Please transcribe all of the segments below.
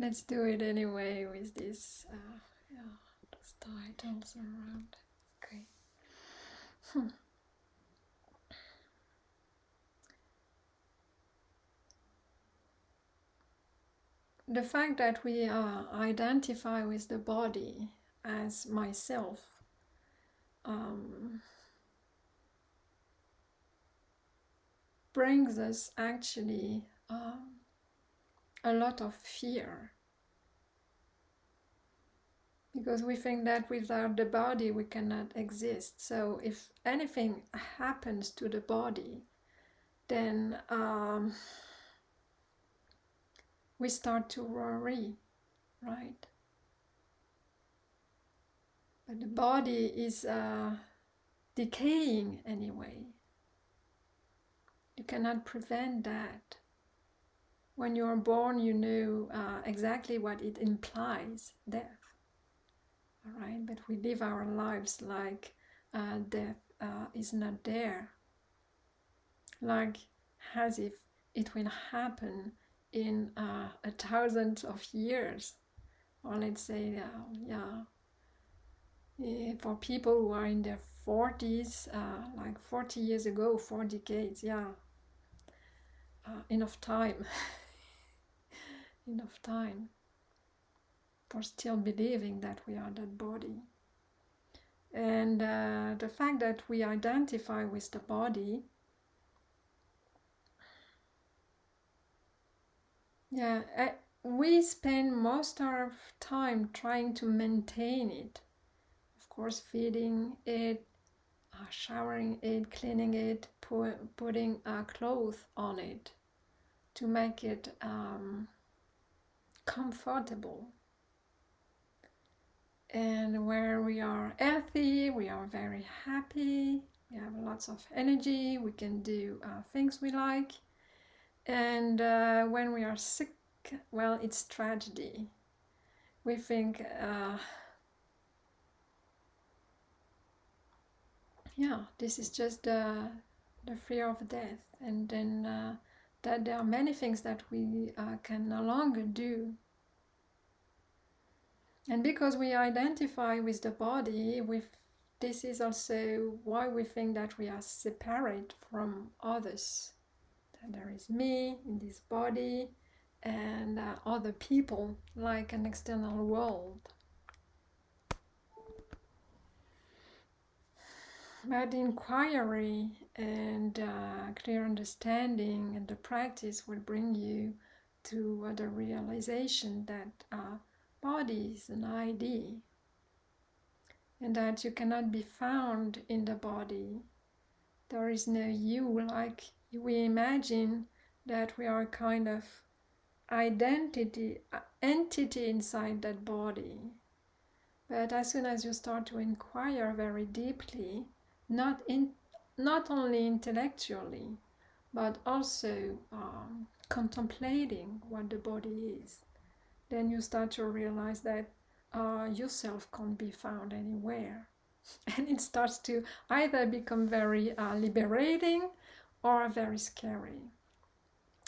Let's do it anyway with this, those titles around. Okay. The fact that we identify with the body as myself brings us actually a lot of fear, because we think that without the body we cannot exist. So if anything happens to the body, then we start to worry, right? But the body is decaying anyway. You cannot prevent that. When you are born, you know exactly what it implies, death. All right, but we live our lives like death is not there, like as if it will happen in 1,000 of years, or let's say, for people who are in their 40s, like 40 years ago, 4 decades, enough time, enough time for still believing that we are that body. And the fact that we identify with the body, we spend most of our time trying to maintain it. Of course, feeding it, showering it, cleaning it, putting clothes on it to make it comfortable. And where we are healthy, we are very happy, we have lots of energy, we can do things we like. And when we are sick, well, it's tragedy. We think, this is just the fear of death, and then that there are many things that we can no longer do. And because we identify with the body, this is also why we think that we are separate from others. That there is me in this body and other people, like an external world. But inquiry and clear understanding and the practice will bring you to the realization that body is an idea, and that you cannot be found in the body. There is no you, like we imagine that we are a kind of entity inside that body. But as soon as you start to inquire very deeply, not only intellectually, but also contemplating what the body is, then you start to realize that yourself can't be found anywhere. And it starts to either become very liberating or very scary.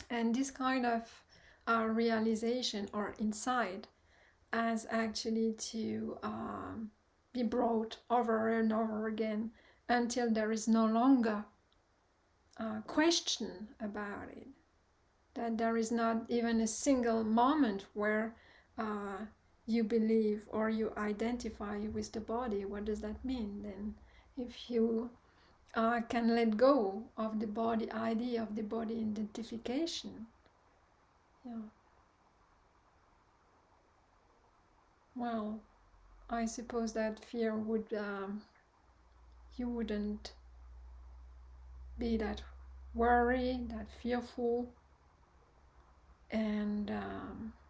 And this kind of realization or insight has actually to be brought over and over again until there is no longer a question about it. That there is not even a single moment where you believe or you identify with the body. What does that mean then? If you can let go of the body idea, of the body identification, well, I suppose that fear would, you wouldn't be that worried, that fearful, and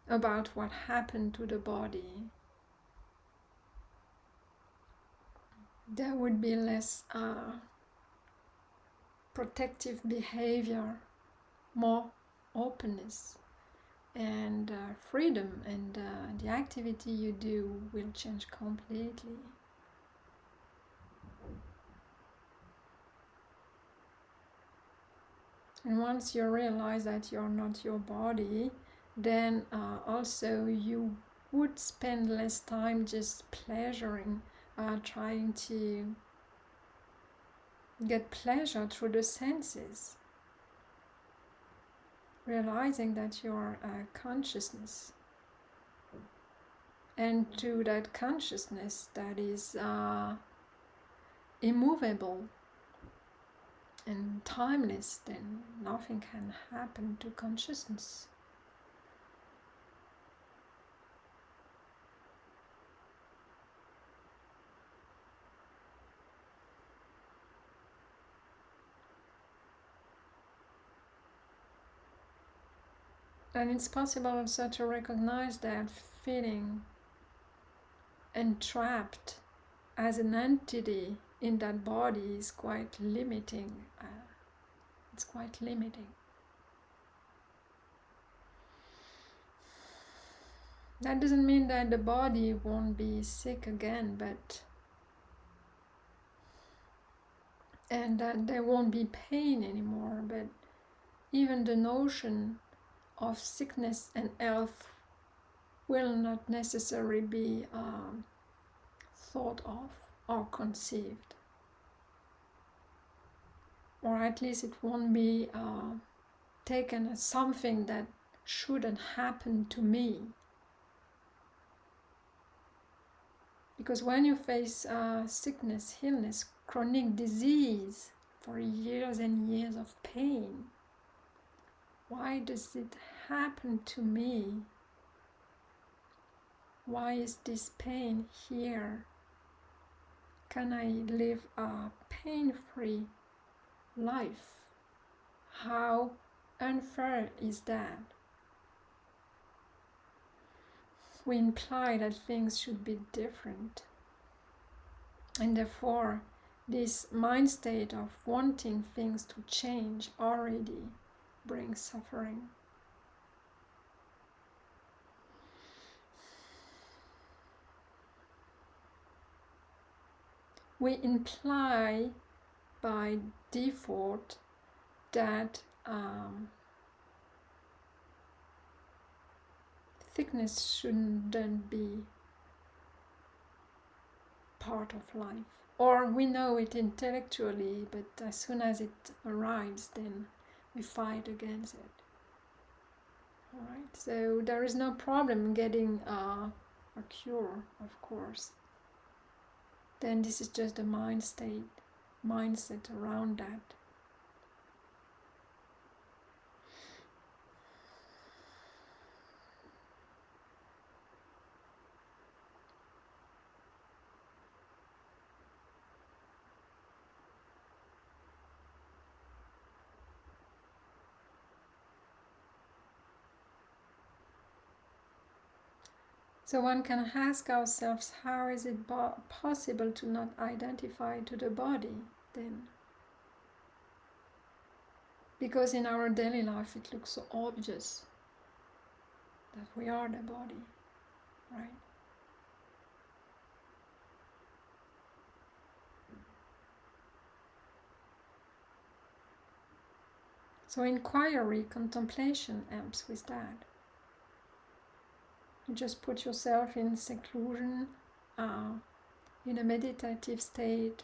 about what happened to the body. There would be less protective behavior, more openness and freedom, and the activity you do will change completely. And once you realize that you're not your body, then also you would spend less time just pleasuring, trying to get pleasure through the senses, realizing that you are a consciousness, and to that consciousness that is immovable and timeless, then nothing can happen to consciousness. And it's possible also to recognize that feeling entrapped as an entity in that body is quite limiting. It's quite limiting. That doesn't mean that the body won't be sick again, and that there won't be pain anymore, but even the notion of sickness and health will not necessarily be thought of or conceived, or at least it won't be taken as something that shouldn't happen to me. Because when you face sickness, illness, chronic disease, for years and years of pain, why does it happen to me? Why is this pain here? Can I live a pain-free life? How unfair is that? We imply that things should be different, and therefore this mind state of wanting things to change already brings suffering. We imply by default that sickness shouldn't be part of life. Or we know it intellectually, but as soon as it arrives, then we fight against it. Alright, so there is no problem getting a cure, of course. Then this is just a mindset around that. So one can ask ourselves, how is it possible to not identify to the body then? Because in our daily life it looks so obvious that we are the body, right? So inquiry, contemplation helps with that. You just put yourself in seclusion, in a meditative state,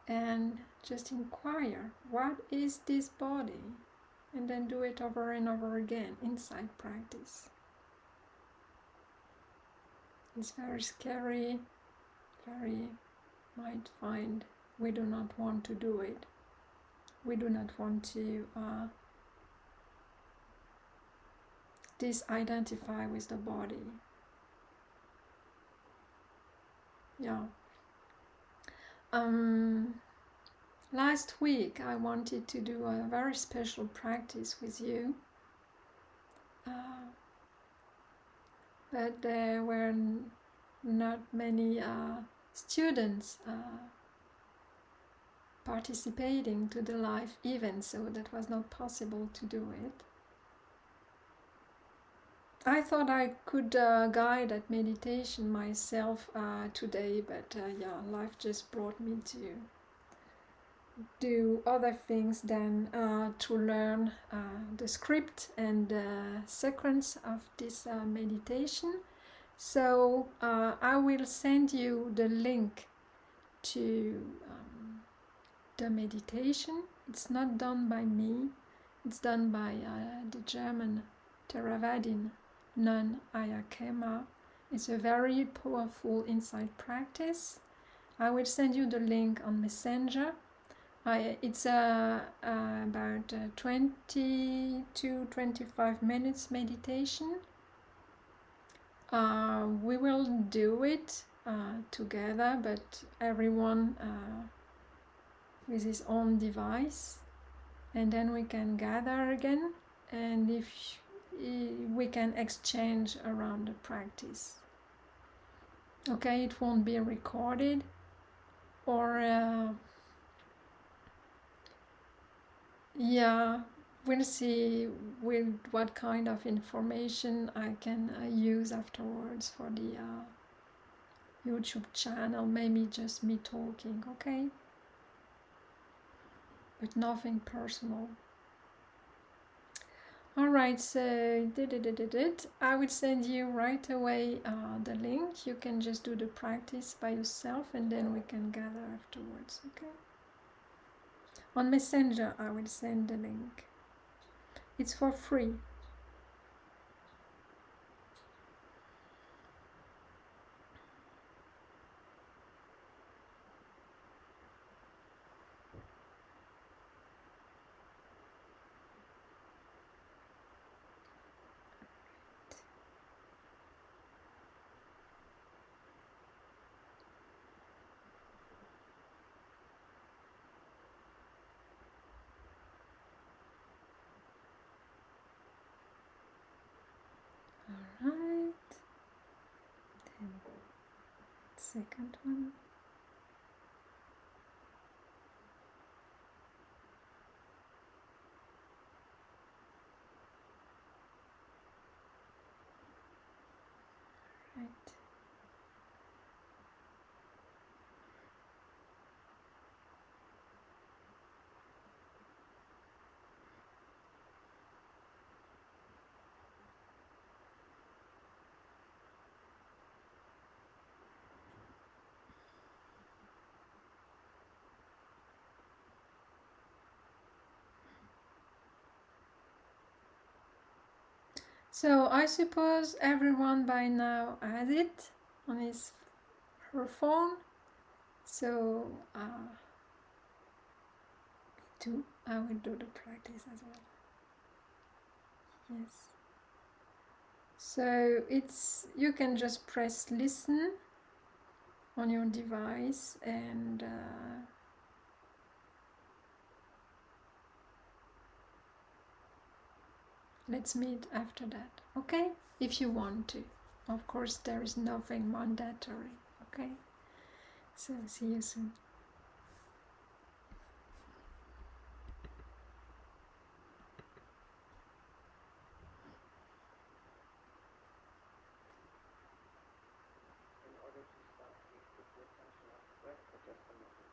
and just inquire, what is this body? And then do it over and over again, insight practice. It's very scary, might find we do not want to do it. We do not want to disidentify with the body. Yeah. Last week I wanted to do a very special practice with you, but there were not many students participating to the live event, so that was not possible to do it. I thought I could guide that meditation myself today, but yeah, life just brought me do other things than to learn the script and the sequence of this meditation. So I will send you the link to the meditation. It's not done by me, it's done by the German Theravadin nun Ayakema. It's a very powerful insight practice. I will send you the link on Messenger. It's about 20 to 25 minutes meditation. We will do it together, but everyone with his own device, and then we can gather again, and if we can exchange around the practice. Okay, it won't be recorded, or yeah, we'll see with what kind of information I can use afterwards for the YouTube channel. Maybe just me talking, okay? But nothing personal. Alright, so I will send you right away the link. You can just do the practice by yourself, and then we can gather afterwards, okay? On Messenger I will send the link. It's for free. Alright. Then second one. Right. So I suppose everyone by now has it on her phone. So me too. I will do the practice as well. Yes. So you can just press listen on your device, and let's meet after that, okay? If you want to. Of course, there is nothing mandatory, okay? So see you soon. In order to start, please put your attention on the breath for just a moment.